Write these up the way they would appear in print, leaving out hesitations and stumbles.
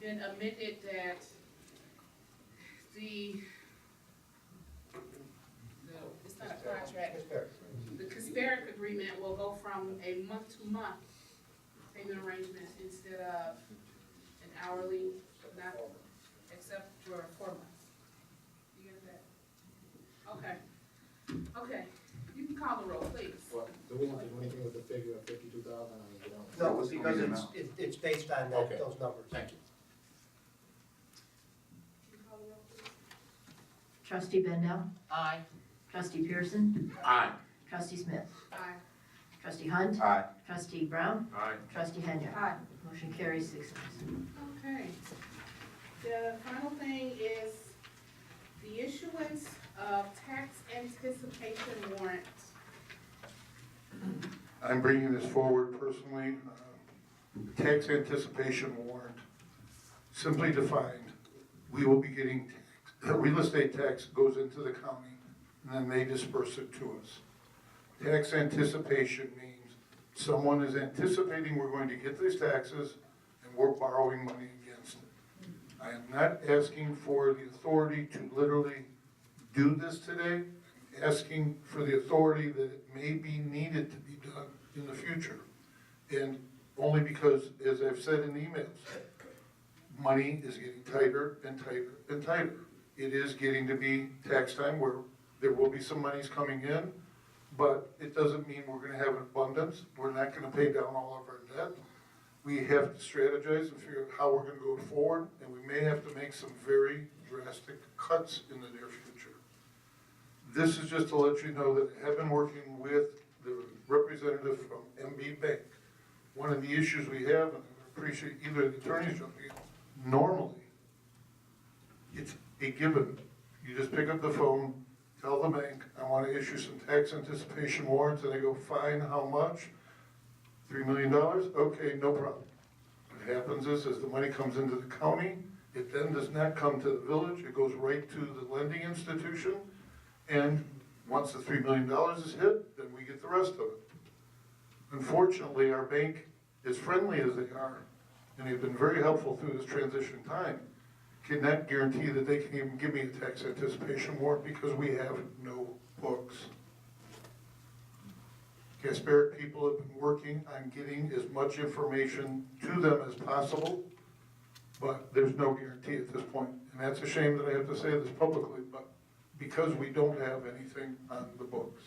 been amended that it's not a contract, the Casparic agreement will go from a month-to-month payment arrangement instead of an hourly, not, except for 4 months. You get that? Okay. Okay, you can call the roll, please. Well, do we have to do anything with the figure of 52,000? No, because it's based on that, Okay. those numbers. Thank you. Can you call the roll, please? Trustee Bendel? Aye. Trustee Pearson? Aye. Trustee Smith? Aye. Trustee Hunt? Aye. Trustee Brown? Aye. Trustee Henry? Aye. Motion carries 6 ayes. Okay. The final thing is the issuance of tax anticipation warrants. I'm bringing this forward personally. The tax anticipation warrant, simply defined, we will be getting, real estate tax goes into the county, and then they disperse it to us. Tax anticipation means someone is anticipating we're going to get these taxes, and we're borrowing money against it. I am not asking for the authority to literally do this today. I'm asking for the authority that it may be needed to be done in the future. And only because, as I've said in emails, money is getting tighter and tighter and tighter. It is getting to be tax time where there will be some monies coming in, but it doesn't mean we're going to have an abundance. We're not going to pay down all of our debt. We have to strategize and figure out how we're going to go forward, and we may have to make some very drastic cuts in the near future. This is just to let you know that I have been working with the representative from MB Bank. One of the issues we have, and I appreciate either of the attorneys jumping in, normally, it's a given. You just pick up the phone, tell the bank, I want to issue some tax anticipation warrants, and they go, fine, how much? $3 million? Okay, no problem. What happens is, as the money comes into the county, it then does not come to the village, it goes right to the lending institution, and once the $3 million is hit, then we get the rest of it. Unfortunately, our bank, as friendly as they are, and they've been very helpful through this transition time, cannot guarantee that they can even give me a tax anticipation warrant because we have no books. Casparic people have been working on getting as much information to them as possible, but there's no guarantee at this point. And that's a shame that I have to say this publicly, but because we don't have anything on the books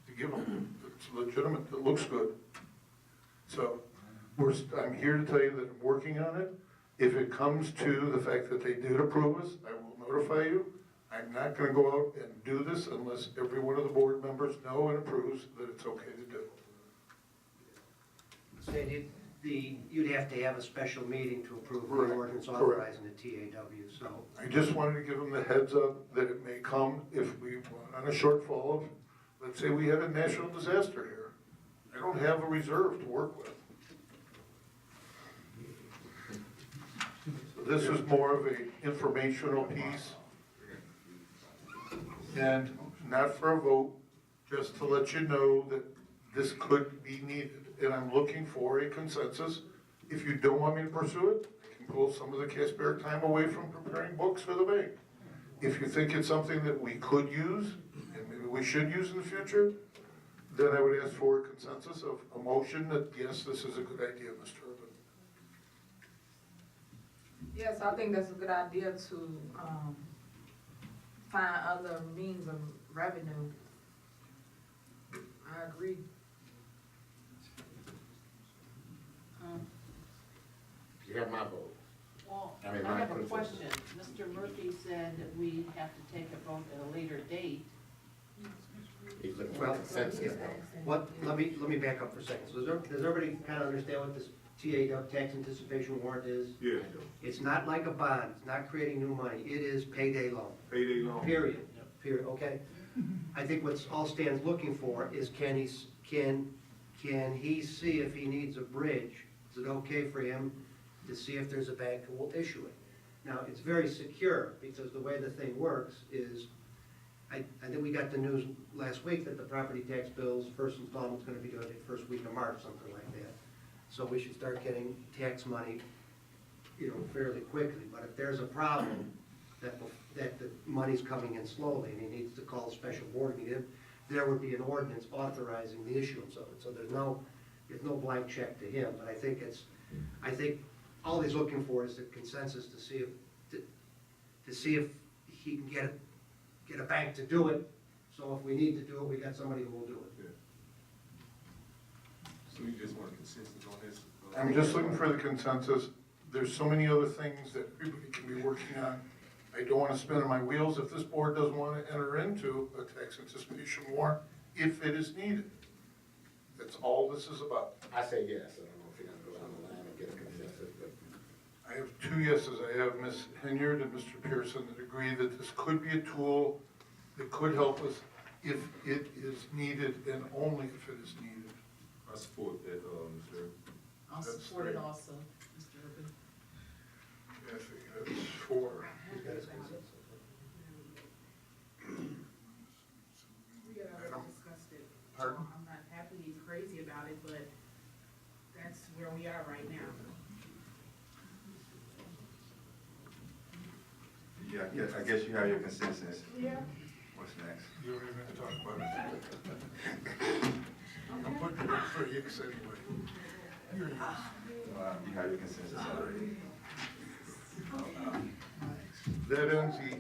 to give them, it's legitimate, it looks good. So I'm here to tell you that I'm working on it. If it comes to the fact that they did approve us, I will notify you. I'm not going to go out and do this unless every one of the board members know and approves that it's okay to do. Sandy, you'd have to have a special meeting to approve the Correct. ordinance Correct. authorizing the TAW, so. I just wanted to give them the heads up that it may come if we run on a shortfall of, let's say we had a national disaster here. I don't have a reserve to work with. So this is more of an informational piece and not for a vote, just to let you know that this could be needed. And I'm looking for a consensus. If you don't want me to pursue it, I can pull some of the Casparic time away from preparing books for the bank. If you think it's something that we could use, and maybe we should use in the future, then I would ask for a consensus of a motion that, yes, this is a good idea, Mr. Urban. Yes, I think that's a good idea to find other means of revenue. I agree. You have my vote. Well, I I mean, have my a criticism. question. Mr. Murphy said that we have to take a vote at a later date. He's looking for Well, consensus. Let me back up for a second. So does everybody kind of understand what this TAW tax anticipation warrant is? Yeah, It's not like a bond, it's not creating new money, it is payday loan. payday loan. Period, okay? I think what's all Stan's looking for is can he see if he needs a bridge? Is it okay for him to see if there's a bank who will issue it? Now, it's very secure, because the way the thing works is, I think we got the news last week that the property tax bill's first installment's gonna be due the first week of March, something like that. So we should start getting tax money fairly quickly. But if there's a problem that the money's coming in slowly and he needs to call a special board meeting, there would be an ordinance authorizing the issuance of it. So there's no blank check to him. But I think all he's looking for is a consensus to see if he can get a bank to do it. So if we need to do it, we got somebody who will do it. So you just want a consensus on this? I'm just looking for the consensus. There's so many other things that everybody can be working on. I don't want to spin on my wheels if this board doesn't want to enter into a tax anticipation warrant if it is needed. That's all this is about. I say yes, I don't know if you're gonna go down the line and get a consensus, but I have two yeses. I have Ms. Henyard and Mr. Pearson that agree that this could be a tool that could help us if it is needed and only if it is needed. I support that, Mr. Irvin. I'll support it also, Mr. Urban. I think that's four. He's got his consensus. We had already discussed it. Pardon? I'm not happy and crazy about it, but that's where we are right now. Yeah, I guess you have your consensus. Yeah. What's next? You don't even have to talk about it. I'm putting it in for Hicks anyway. Here he is. You have your consensus already. That ends the,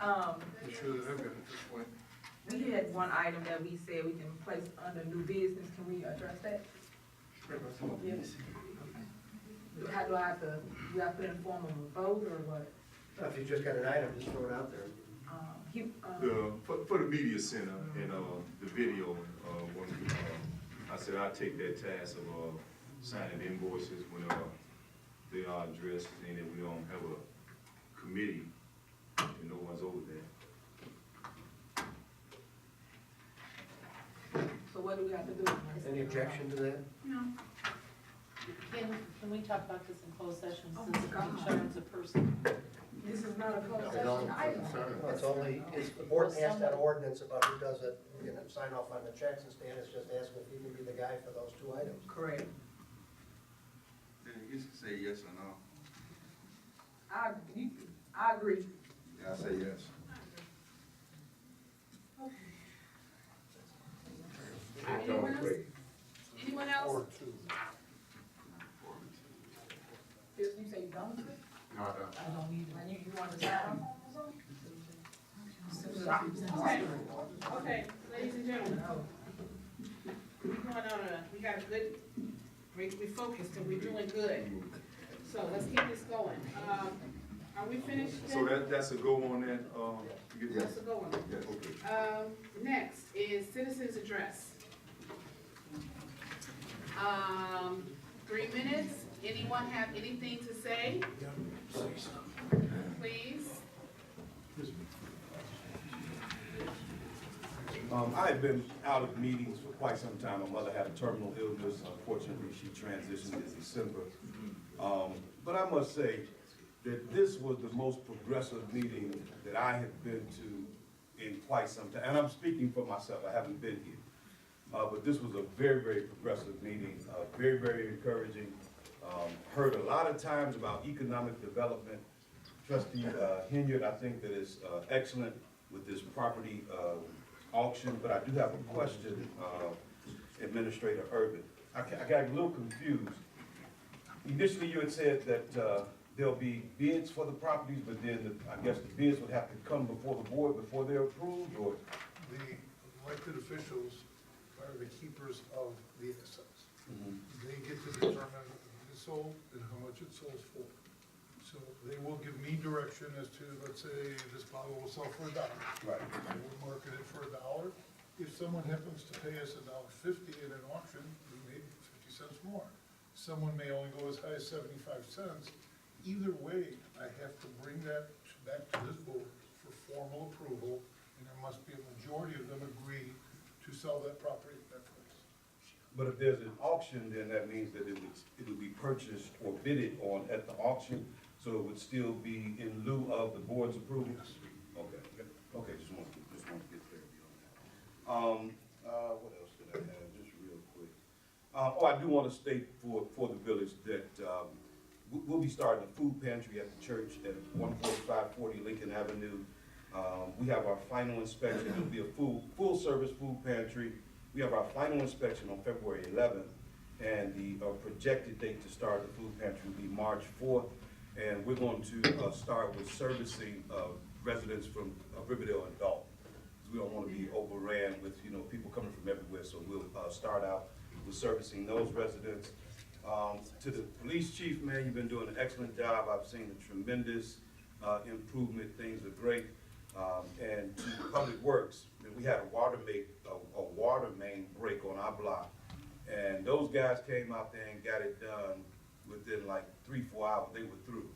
Um, I'm sure that I've got at this point. we had one item that we said we can place under new business, can we address that? How do I have to, do I put in form of a vote or what? If you just got an item, just throw it out there. For the media center and, the video, when, I said I'd take that task of, signing invoices when, they are addressed and that we don't have a committee and no one's over there. So what do we have to do? Any objection to that? No. Can we talk about this in closed session Oh since my it God. concerns a person? This is not a closed No, session item. No, it's only, the board passed that ordinance about who does it, sign off on the checks, and Stan is just asking if he can be the guy for those two items. Correct. You can say yes or no. I agree. Yeah, I say yes. I don't agree. Anyone else? Or two. You say you don't? No, I don't. I don't either. And you want to sign? Okay, okay, ladies and gentlemen. We got a good, we focused and we're doing good. So let's keep this going. Are we finished? So that's a go on that, to get That's a good one. Yeah, okay. Next is citizens address. 3 minutes. Anyone have anything to say? Please. I had been out of meetings for quite some time. My mother had a terminal illness. Unfortunately, she transitioned in December. But I must say that this was the most progressive meeting that I have been to in quite some time. And I'm speaking for myself. I haven't been here. But this was a very, very progressive meeting, very, very encouraging. Heard a lot of times about economic development. Trustee Henyard, I think that is excellent with this property auction, but I do have a question, Administrator Urban. I got a little confused. Initially, you had said that there'll be bids for the properties, but then I guess the bids would have to come before the board before they're approved, or? The elected officials are the keepers of the assets. They get to determine if it's sold and how much it sells for. So they will give me direction as to, let's say, this bottle will sell for $1. Right. They will market it for $1. If someone happens to pay us $1.50 in an auction, we may get 50 cents more. Someone may only go as high as 75 cents. Either way, I have to bring that back to this board for formal approval, and there must be a majority of them agree to sell that property at that price. But if there's an auction, then that means that it would be purchased or bidded on at the auction, so it would still be in lieu of the board's approval? Yes. Okay, just want to get clarity on that. What else did I have, just real quick? I do want to state for the village that, we'll be starting a food pantry at the church at 14540 Lincoln Avenue. We have our final inspection. It'll be a full-service food pantry. We have our final inspection on February 11th, and the projected date to start the food pantry will be March 4th. And we're going to start with servicing residents from Riverdale and Dolton. We don't want to be overran with, people coming from everywhere, so we'll start out with servicing those residents. To the police chief, man, you've been doing an excellent job. I've seen a tremendous improvement. Things are great. And to Public Works, we had a water main break on our block, and those guys came out there and got it done within like 3-4 hours. They were through.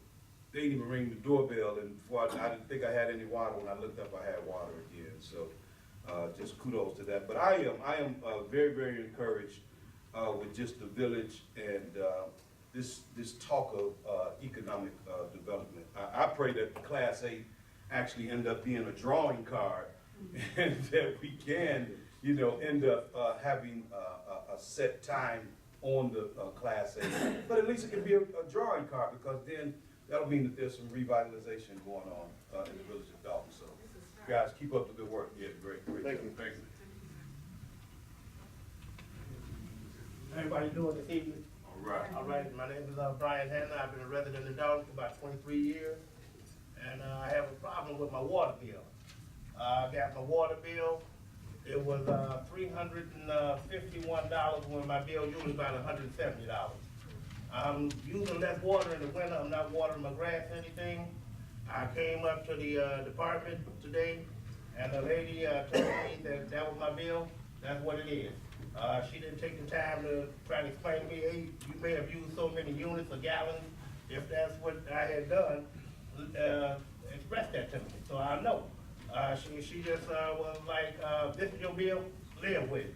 They didn't even ring the doorbell, and before I didn't think I had any water. When I looked up, I had water again. So just kudos to that. But I am very, very encouraged with just the village and this talk of economic development. I pray that the Class 8 actually end up being a drawing card, and that we can, end up having a set time on the Class 8. But at least it can be a drawing card, because then that'll mean that there's some revitalization going on in the village of Dolton. So, guys, keep up the good work. Yeah, great. Thank you. Thank you. Everybody doing this evening? All right, my name is Brian Hanna. I've been a resident in Dolton for about 23 years. And I have a problem with my water bill. I got my water bill. It was $351 when my bill usually about $170. I'm using less water in the winter. I'm not watering my grass or anything. I came up to the department today, and the lady told me that that was my bill. That's what it is. She didn't take the time to try to explain to me, hey, you may have used so many units or gallons. If that's what I had done, express that to me, so I know. She just was like, this is your bill, live with it.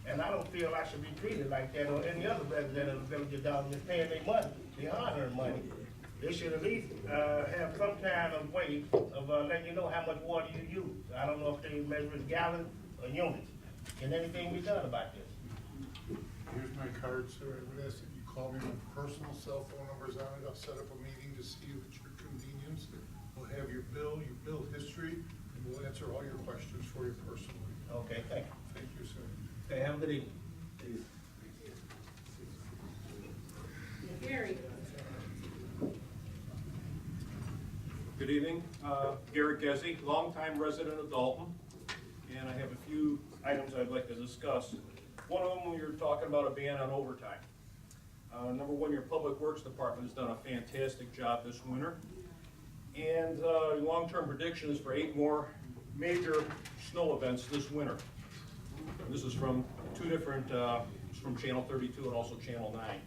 And I don't feel I should be treated like that, or any other resident of the village of Dolton is paying their money, they hard-earned money. They should at least have some kind of way of letting you know how much water you use. I don't know if they measure in gallons or units. Can anything be done about this? Here's my card, sir. I would ask that you call me. My personal cell phone number's on it. I'll set up a meeting to see you at your convenience. We'll have your bill history, and we'll answer all your questions for you personally. Okay, thank you. Thank you, sir. Okay, have a good evening. Gary. Good evening, Garrett Gezzi, longtime resident of Dolton, and I have a few items I'd like to discuss. One of them, we were talking about a ban on overtime. Number one, your Public Works Department has done a fantastic job this winter, and long-term prediction is for 8 more major snow events this winter. This is from two different, from Channel 32 and also Channel 9.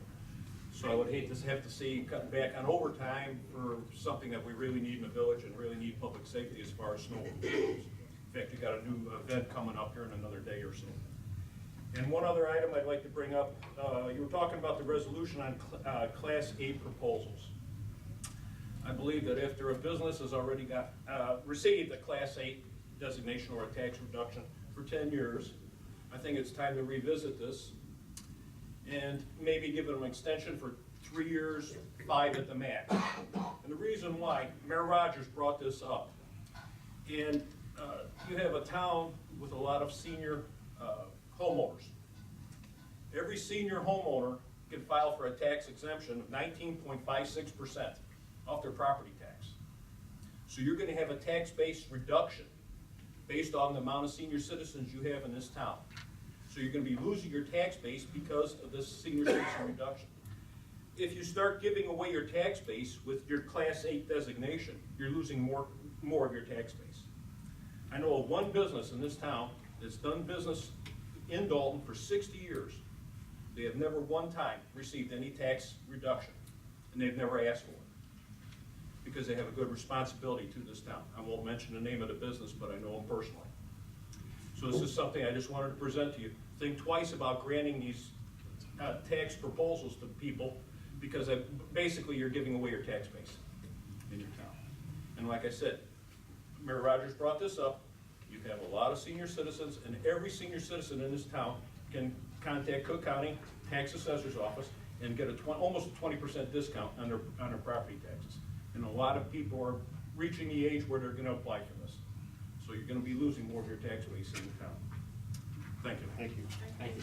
So I would hate to have to see cutting back on overtime for something that we really need in the village and really need public safety as far as snow goes. In fact, you got a new event coming up here in another day or so. And one other item I'd like to bring up, you were talking about the resolution on Class 8 proposals. I believe that after a business has already got received a Class 8 designation or a tax reduction for 10 years, I think it's time to revisit this and maybe give them an extension for 3 years, 5 at the max. And the reason why, Mayor Rogers brought this up, and you have a town with a lot of senior homeowners. Every senior homeowner can file for a tax exemption of 19.56% off their property tax. So you're going to have a tax-based reduction based on the amount of senior citizens you have in this town. So you're going to be losing your tax base because of this senior citizen reduction. If you start giving away your tax base with your Class 8 designation, you're losing more of your tax base. I know of one business in this town that's done business in Dolton for 60 years. They have never one time received any tax reduction, and they've never asked for it because they have a good responsibility to this town. I won't mention the name of the business, but I know them personally. So this is something I just wanted to present to you. Think twice about granting these tax proposals to people, because basically you're giving away your tax base in your town. And like I said, Mayor Rogers brought this up. You have a lot of senior citizens, and every senior citizen in this town can contact Cook County Tax Assessor's Office and get almost a 20% discount on their property taxes. And a lot of people are reaching the age where they're gonna apply for this. So you're gonna be losing more of your tax base in the town. Thank you. Thank you. Thank you.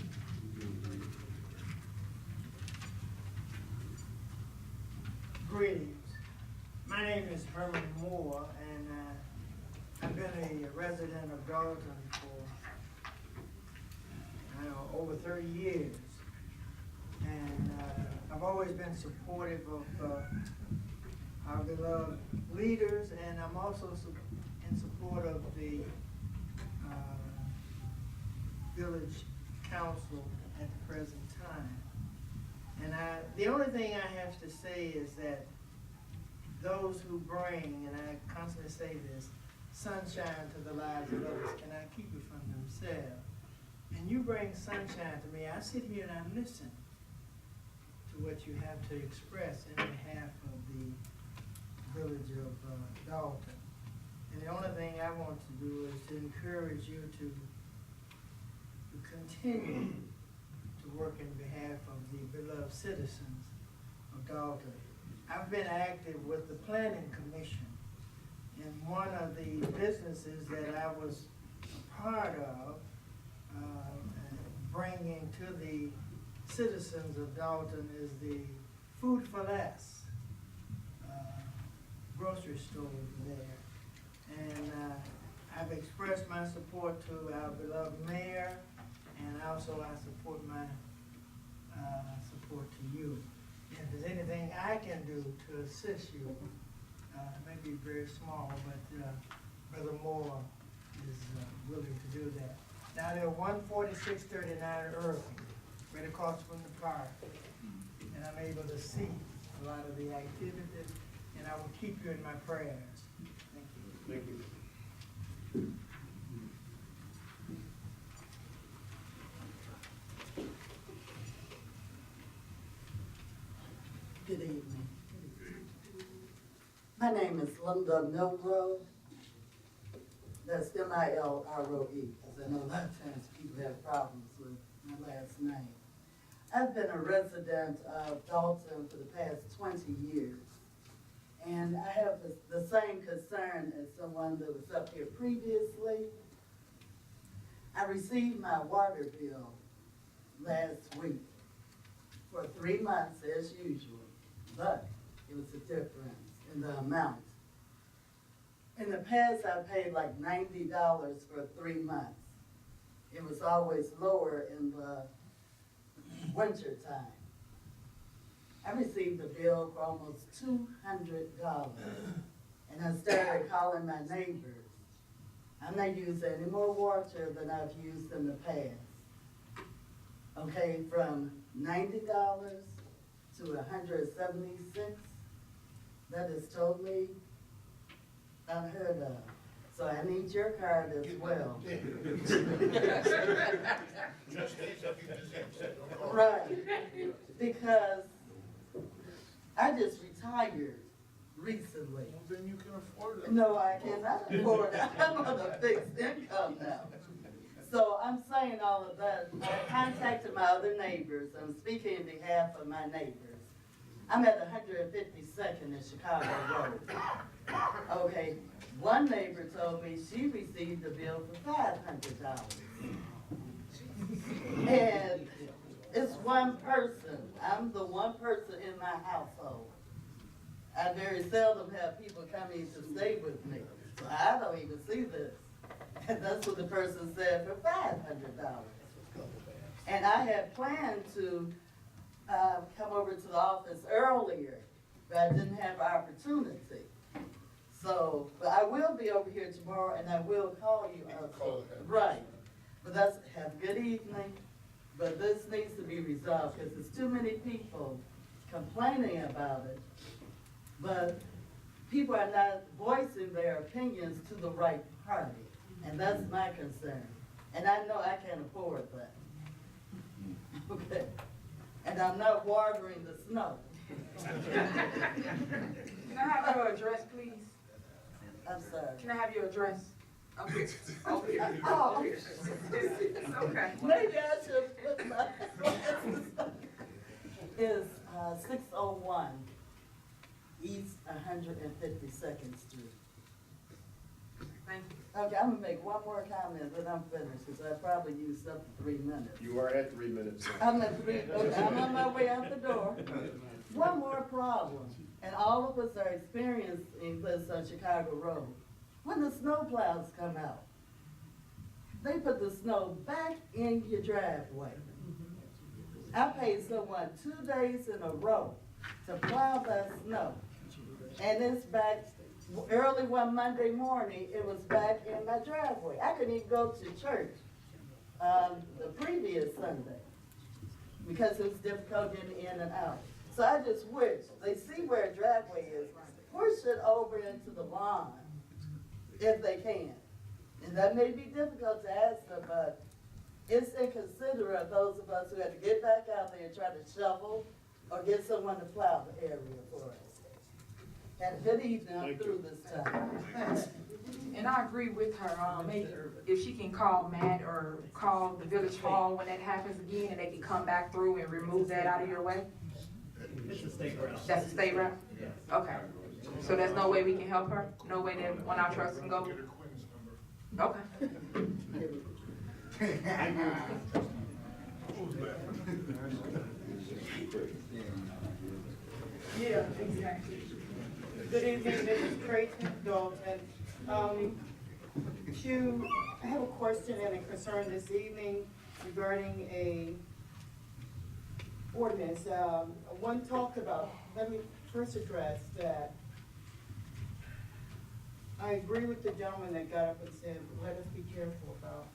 Greetings. My name is Herman Moore, and I've been a resident of Dolton for over 30 years. And I've always been supportive of our beloved leaders, and I'm also in support of the village council at the present time. And the only thing I have to say is that those who bring, and I constantly say this, sunshine to the lives of others cannot keep it from themselves. And you bring sunshine to me, I sit here and I listen to what you have to express in behalf of the village of Dolton. And the only thing I want to do is to encourage you to continue to work in behalf of the beloved citizens of Dolton. I've been active with the Planning Commission, and one of the businesses that I was a part of bringing to the citizens of Dolton is the Food for Less grocery store there. And I've expressed my support to our beloved mayor, and also I support my support to you. If there's anything I can do to assist you, it may be very small, but Brother Moore is willing to do that. Now they're 14639 Irving, right across from the park, and I'm able to see a lot of the activities, and I will keep you in my prayers. Thank you. Thank you. Good evening. My name is Linda Milroe. That's M-I-L-R-O-E, because I know a lot of times people have problems with my last name. I've been a resident of Dolton for the past 20 years, and I have the same concern as someone that was up here previously. I received my water bill last week for 3 months as usual, but it was a difference in the amount. In the past, I paid like $90 for 3 months. It was always lower in the winter time. I received a bill for almost $200, and I started calling my neighbors. I'm not using any more water than I've used in the past. Okay, from $90 to $176, that is totally unheard of. So I need your card as well. Right, because I just retired recently. Well, then you can afford it. No, I cannot afford it. I'm on a fixed income now. So I'm saying all of that. I contacted my other neighbors. I'm speaking on behalf of my neighbors. I'm at 152nd in Chicago Road. Okay, one neighbor told me she received a bill for $500. And it's one person. I'm the one person in my household. I very seldom have people coming to stay with me, so I don't even see this. And that's what the person said for $500. And I had planned to come over to the office earlier, but I didn't have opportunity. So, but I will be over here tomorrow, and I will call you. Right. But that's, have a good evening. But this needs to be resolved, because there's too many people complaining about it. But people are not voicing their opinions to the right party. And that's my concern. And I know I can't afford that. Okay. And I'm not watering the snow. Can I have your address, please? I'm sorry. Can I have your address? Okay. Okay. Oh. It's okay. Maybe I should put my glasses on. is 601 East 152nd Street. Thank you. Okay, I'm gonna make one more comment, then I'm finished, because I probably used up 3 minutes. You are at 3 minutes. I'm at 3, okay, I'm on my way out the door. One more problem, and all of us are experiencing this on Chicago Road. When the snow plows come out, they put the snow back in your driveway. I paid someone 2 days in a row to plow that snow. And it's back, early one Monday morning, it was back in my driveway. I couldn't even go to church the previous Sunday because it was difficult getting in and out. So I just wish, they see where a driveway is, push it over into the lawn if they can. And that may be difficult to ask them, but it's inconsiderate of those of us who had to get back out there and try to shovel or get someone to plow the area for us. And good evening, I'm through this time. And I agree with her, maybe if she can call Matt or call the village hall when that happens again, and they can come back through and remove that out of your way? It's the state route. That's the state route? Okay. So there's no way we can help her? No way that one of our trucks can go? Okay. Yeah, exactly. Good evening, Mrs. Creighton, Dolton. I have a question and a concern this evening regarding a ordinance. One talked about, let me first address that I agree with the gentleman that got up and said, let us be careful about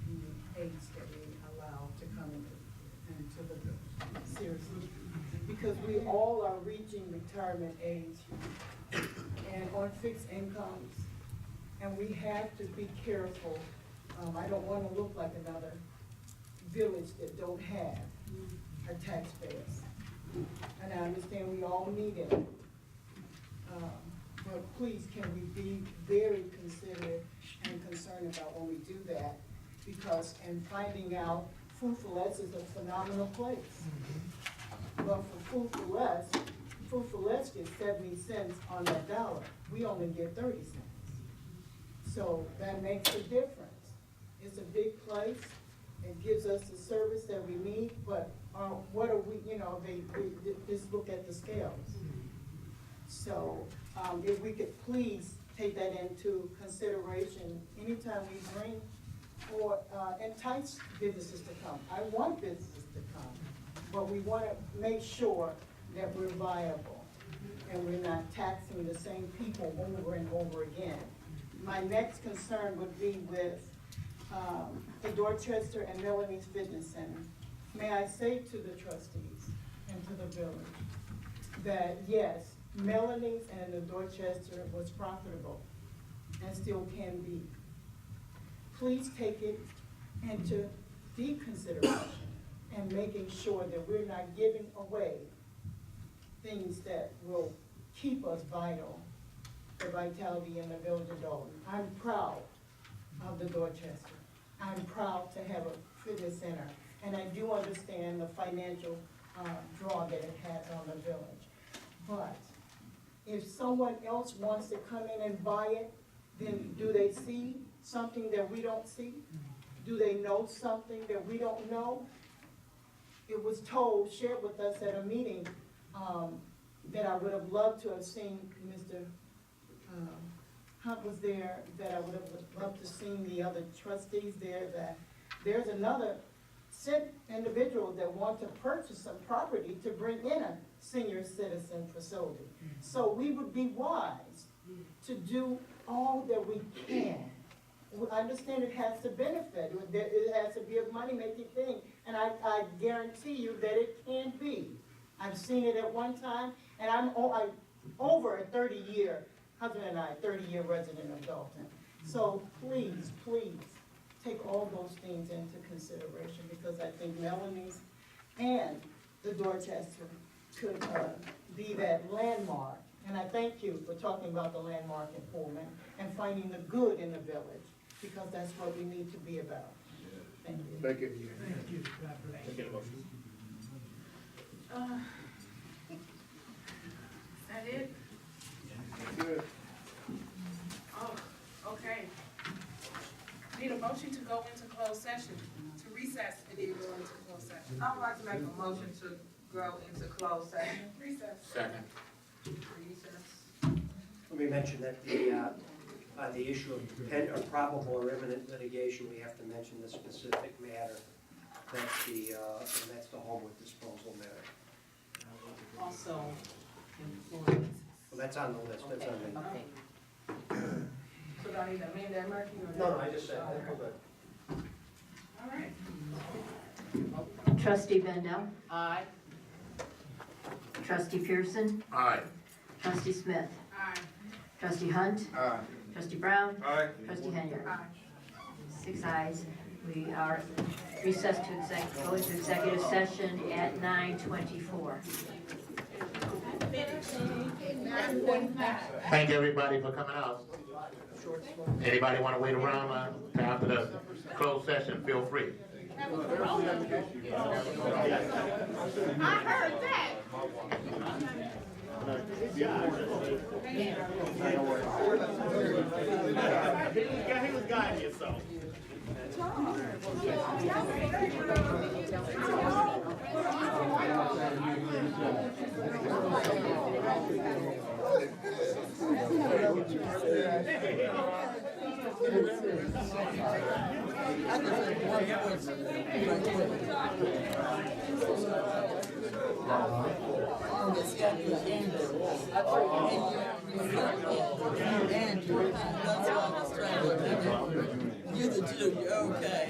the aides that we allow to come into the village. Seriously. Because we all are reaching retirement age and on fixed incomes. And we have to be careful. I don't want to look like another village that don't have our taxpayers. And I understand we all need it. But please, can we be very considerate and concerned about when we do that? Because in finding out, Food for Less is a phenomenal place. But for Food for Less gets 70 cents on that dollar. We only get 30 cents. So that makes a difference. It's a big place. It gives us the service that we need, but what are we, they just look at the scales. So if we could please take that into consideration anytime we bring or entice businesses to come. I want businesses to come, but we want to make sure that we're viable and we're not taxing the same people over and over again. My next concern would be with the Dorchester and Melanie's Fitness Center. May I say to the trustees and to the village that yes, Melanie's and the Dorchester was profitable and still can be. Please take it into deep consideration and making sure that we're not giving away things that will keep us vital, the vitality in the village of Dolton. I'm proud of the Dorchester. I'm proud to have a fitness center, and I do understand the financial draw that it has on the village. But if someone else wants to come in and buy it, then do they see something that we don't see? Do they know something that we don't know? It was told, shared with us at a meeting, that I would have loved to have seen Mr. Hunt was there, that I would have loved to seen the other trustees there, that there's another individual that want to purchase some property to bring in a senior citizen facility. So we would be wise to do all that we can. I understand it has to benefit, it has to be a money-making thing, and I guarantee you that it can be. I've seen it at one time, and I'm over a 30-year, husband and I, 30-year resident of Dolton. So please, please, take all those things into consideration, because I think Melanie's and the Dorchester could be that landmark. And I thank you for talking about the landmark in Pullman and finding the good in the village, because that's what we need to be about. Thank you. Thank you. Thank you. God bless. Can I get a motion? Is that it? Oh, okay. Need a motion to go into closed session, to recess and then go into closed session. I would like to make a motion to go into closed session. Recess. Second. Recess. Let me mention that on the issue of probable or imminent litigation, we have to mention the specific matter. That's and that's the homewood disposal matter. Also, employees. Well, that's on the list, that's on the. Okay. So do I need to amend that, Murphy? or No, not? no, I just said that, we're good. All right. Trustee Bendel, Aye. trustee Pearson, Aye. trustee Smith, Aye. trustee Hunt, Aye. trustee Brown, Aye. trustee Henyard. Aye. 6 ayes. We are recessed to go into executive session at 9:24. Thank everybody for coming out. Anybody want to wait around to after the closed session, feel free. I heard that. He was guiding you, so. You're the junior, okay.